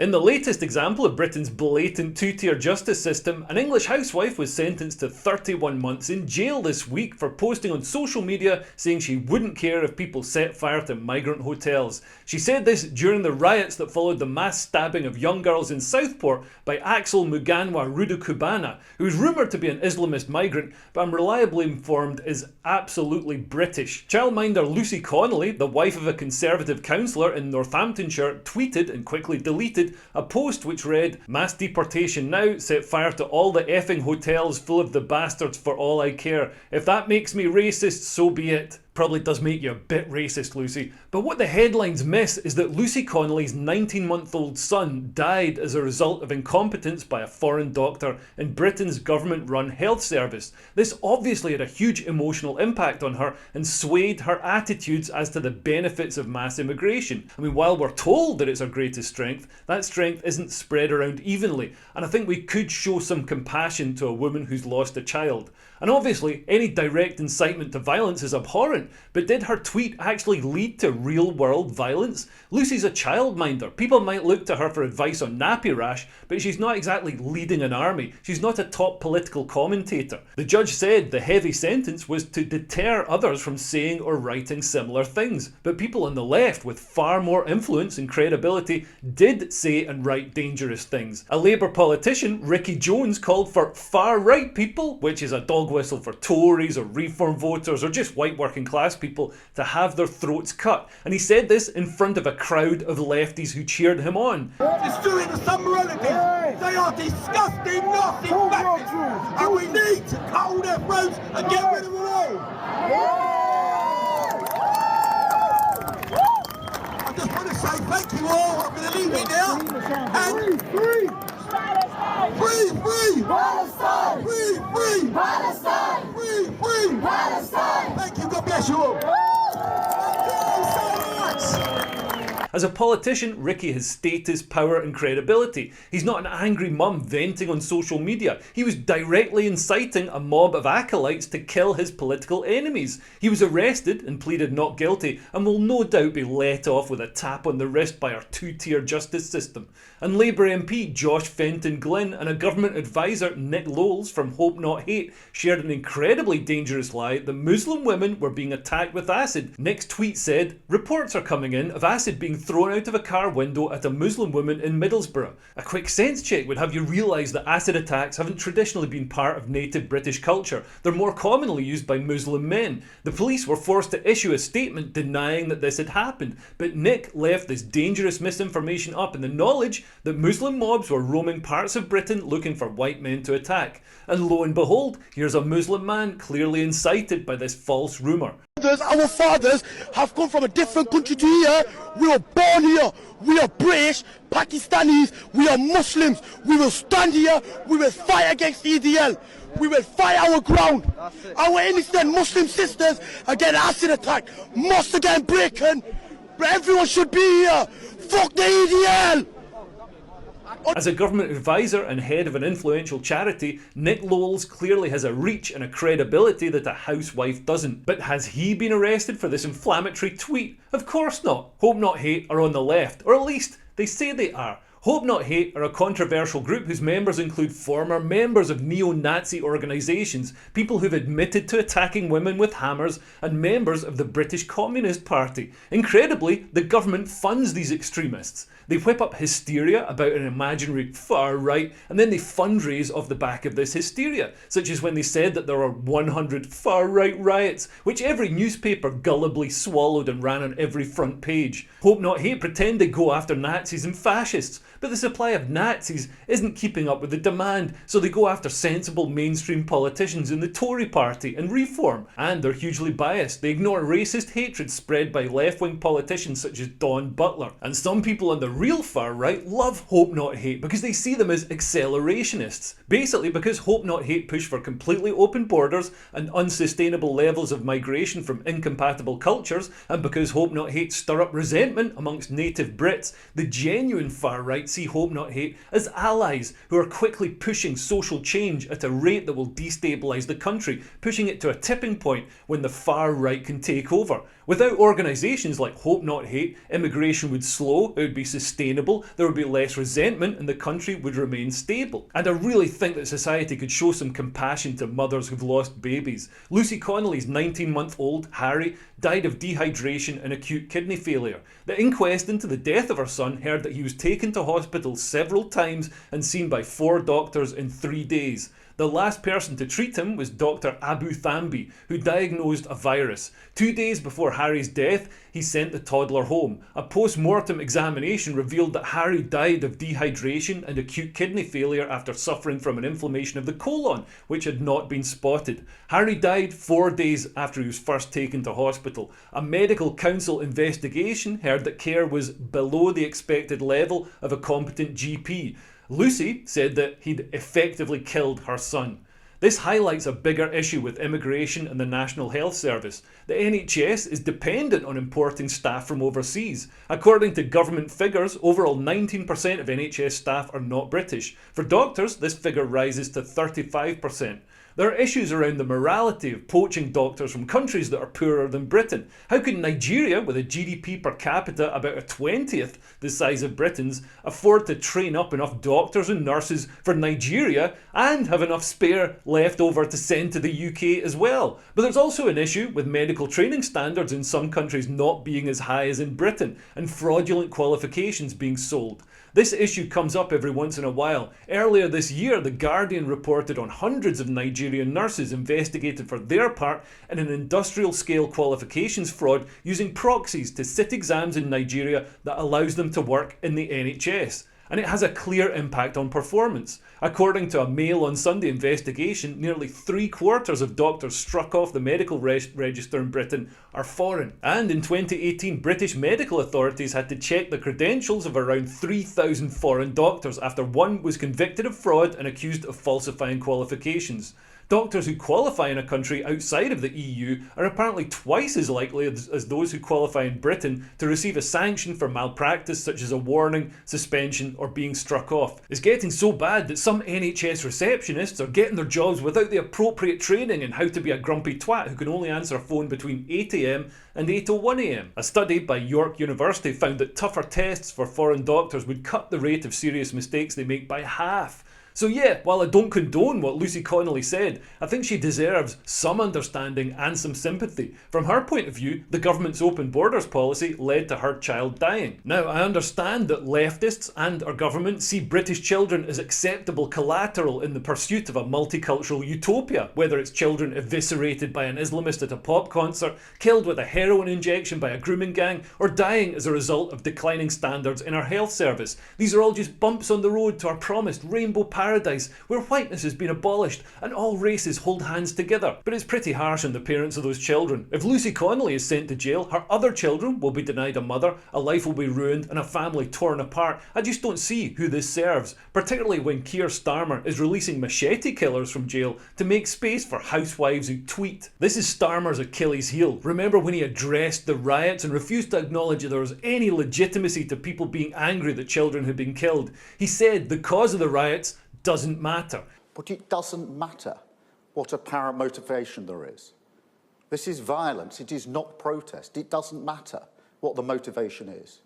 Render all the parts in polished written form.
In the latest example of Britain's blatant two-tier justice system, an English housewife was sentenced to 31 months in jail this week for posting on social media saying she wouldn't care if people set fire to migrant hotels. She said this during the riots that followed the mass stabbing of young girls in Southport by Axel Muganwa Rudukubana, who is rumoured to be an Islamist migrant, but I'm reliably informed is absolutely British. Childminder Lucy Connolly, the wife of a Conservative councillor in Northamptonshire, tweeted and quickly deleted a post which read, "Mass deportation now, set fire to all the effing hotels full of the bastards for all I care. If that makes me racist, so be it." Probably does make you a bit racist, Lucy. But what the headlines miss is that Lucy Connolly's 19-month-old son died as a result of incompetence by a foreign doctor in Britain's government-run health service. This obviously had a huge emotional impact on her and swayed her attitudes as to the benefits of mass immigration. I mean, while we're told that it's our greatest strength, that strength isn't spread around evenly, and I think we could show some compassion to a woman who's lost a child. And obviously, any direct incitement to violence is abhorrent, but did her tweet actually lead to real-world violence? Lucy's a childminder. People might look to her for advice on nappy rash, but she's not exactly leading an army. She's not a top political commentator. The judge said the heavy sentence was to deter others from saying or writing similar things, but people on the left with far more influence and credibility did say and write dangerous things. A Labour politician, Ricky Jones, called for far-right people, which is a dog whistle for Tories or Reform voters or just white working class people, to have their throats cut. And he said this in front of a crowd of lefties who cheered him on. Destroying the sovereignty. They are disgusting, nasty bastards. And we need to cut all their throats and get rid of them all. I just want to say thank you all. I'm going to leave it now. And free! Free, free! Palestine! Free, free! Palestine! Free, free! Palestine! Thank you, God bless you all. As a politician, Ricky has status, power and credibility. He's not an angry mum venting on social media. He was directly inciting a mob of acolytes to kill his political enemies. He was arrested and pleaded not guilty and will no doubt be let off with a tap on the wrist by our two-tier justice system. And Labour MP Josh Fenton Glynn and a government advisor, Nick Lowles from Hope Not Hate, shared an incredibly dangerous lie that Muslim women were being attacked with acid. Nick's tweet said, "Reports are coming in of acid being thrown out of a car window at a Muslim woman in Middlesbrough." A quick sense check would have you realise that acid attacks haven't traditionally been part of native British culture. They're more commonly used by Muslim men. The police were forced to issue a statement denying that this had happened, but Nick left this dangerous misinformation up in the knowledge that Muslim mobs were roaming parts of Britain looking for white men to attack. And lo and behold, here's a Muslim man clearly incited by this false rumour. Our fathers have come from a different country to here. We were born here. We are British, Pakistanis, we are Muslims. We will stand here. We will fight against EDL. We will fight our ground. Our innocent Muslim sisters are getting acid attacked. Must again breaking. Everyone should be here. Fuck the EDL. As a government advisor and head of an influential charity, Nick Lowles clearly has a reach and a credibility that a housewife doesn't. But has he been arrested for this inflammatory tweet? Of course not. Hope Not Hate are on the left, or at least they say they are. Hope Not Hate are a controversial group whose members include former members of neo-Nazi organisations, people who've admitted to attacking women with hammers, and members of the British Communist Party. Incredibly, the government funds these extremists. They whip up hysteria about an imaginary far right, and then they fundraise off the back of this hysteria, such as when they said that there were 100 far right riots, which every newspaper gullibly swallowed and ran on every front page. Hope Not Hate pretend they go after Nazis and fascists, but the supply of Nazis isn't keeping up with the demand, so they go after sensible mainstream politicians in the Tory party and Reform. And they're hugely biased. They ignore racist hatred spread by left-wing politicians such as Dawn Butler. And some people on the real far right love Hope Not Hate because they see them as accelerationists. Basically because Hope Not Hate push for completely open borders and unsustainable levels of migration from incompatible cultures, and because Hope Not Hate stir up resentment amongst native Brits, the genuine far right right see Hope Not Hate as allies who are quickly pushing social change at a rate that will destabilise the country, pushing it to a tipping point when the far right can take over. Without organisations like Hope Not Hate, immigration would slow, it would be sustainable, there would be less resentment, and the country would remain stable. And I really think that society could show some compassion to mothers who've lost babies. Lucy Connolly's 19-month-old, Harry, died of dehydration and acute kidney failure. The inquest into the death of her son heard that he was taken to hospital several times and seen by 4 doctors in 3 days. The last person to treat him was Dr. Abu Thambi, who diagnosed a virus. 2 days before Harry's death, he sent the toddler home. A post-mortem examination revealed that Harry died of dehydration and acute kidney failure after suffering from an inflammation of the colon, which had not been spotted. Harry died 4 days after he was first taken to hospital. A medical council investigation heard that care was below the expected level of a competent GP. Lucy said that he'd effectively killed her son. This highlights a bigger issue with immigration and the National Health Service. The NHS is dependent on importing staff from overseas. According to government figures, overall 19% of NHS staff are not British. For doctors, this figure rises to 35%. There are issues around the morality of poaching doctors from countries that are poorer than Britain. How can Nigeria, with a GDP per capita about a 20th the size of Britain's, afford to train up enough doctors and nurses for Nigeria and have enough spare left over to send to the UK as well? But there's also an issue with medical training standards in some countries not being as high as in Britain and fraudulent qualifications being sold. This issue comes up every once in a while. Earlier this year, The Guardian reported on hundreds of Nigerian nurses investigated for their part in an industrial-scale qualifications fraud using proxies to sit exams in Nigeria that allows them to work in the NHS. And it has a clear impact on performance. According to a Mail on Sunday investigation, nearly 3/4 of doctors struck off the medical register in Britain are foreign. And in 2018, British medical authorities had to check the credentials of around 3,000 foreign doctors after one was convicted of fraud and accused of falsifying qualifications. Doctors who qualify in a country outside of the EU are apparently twice as likely as those who qualify in Britain to receive a sanction for malpractice such as a warning, suspension or being struck off. It's getting so bad that some NHS receptionists are getting their jobs without the appropriate training in how to be a grumpy twat who can only answer a phone between 8 AM and 8:01 AM. A study by York University found that tougher tests for foreign doctors would cut the rate of serious mistakes they make by half. So yeah, while I don't condone what Lucy Connolly said, I think she deserves some understanding and some sympathy. From her point of view, the government's open borders policy led to her child dying. Now, I understand that leftists and our government see British children as acceptable collateral in the pursuit of a multicultural utopia, whether it's children eviscerated by an Islamist at a pop concert, killed with a heroin injection by a grooming gang, or dying as a result of declining standards in our health service. These are all just bumps on the road to our promised rainbow paradise where whiteness has been abolished and all races hold hands together. But it's pretty harsh on the parents of those children. If Lucy Connolly is sent to jail, her other children will be denied a mother, a life will be ruined and a family torn apart. I just don't see who this serves, particularly when Keir Starmer is releasing machete killers from jail to make space for housewives who tweet. This is Starmer's Achilles heel. Remember when he addressed the riots and refused to acknowledge that there was any legitimacy to people being angry that children had been killed? He said the cause of the riots doesn't matter. But it doesn't matter what apparent motivation there is. This is violence, it is not protest. It doesn't matter what the motivation is.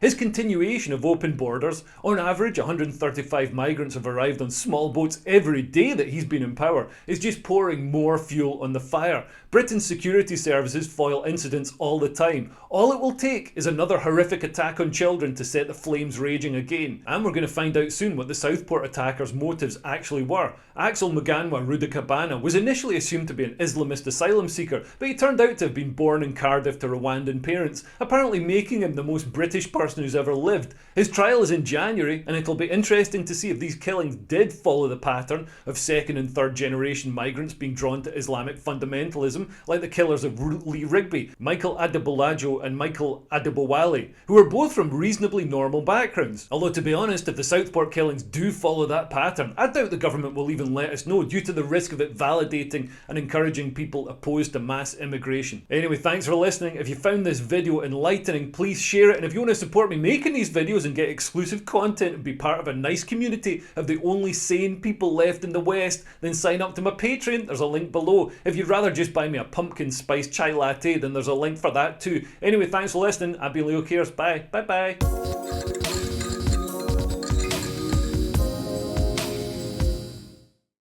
His continuation of open borders, on average 135 migrants have arrived on small boats every day that he's been in power, is just pouring more fuel on the fire. Britain's security services foil incidents all the time. All it will take is another horrific attack on children to set the flames raging again. And we're going to find out soon what the Southport attackers' motives actually were. Axel Muganwa Rudakabana was initially assumed to be an Islamist asylum seeker, but he turned out to have been born in Cardiff to Rwandan parents, apparently making him the most British person who's ever lived. His trial is in January, and it'll be interesting to see if these killings did follow the pattern of second and third generation migrants being drawn to Islamic fundamentalism, like the killers of Lee Rigby, Michael Adebolajo and Michael Adebowale, who were both from reasonably normal backgrounds. Although to be honest, if the Southport killings do follow that pattern, I doubt the government will even let us know due to the risk of it validating and encouraging people opposed to mass immigration. Anyway, thanks for listening. If you found this video enlightening, please share it, and if you want to support support me making these videos and get exclusive content and be part of a nice community of the only sane people left in the West, then sign up to my Patreon. There's a link below. If you'd rather just buy me a pumpkin spice chai latte, then there's a link for that too. Anyway, thanks for listening. I've been Leo Cares. Bye. Bye bye.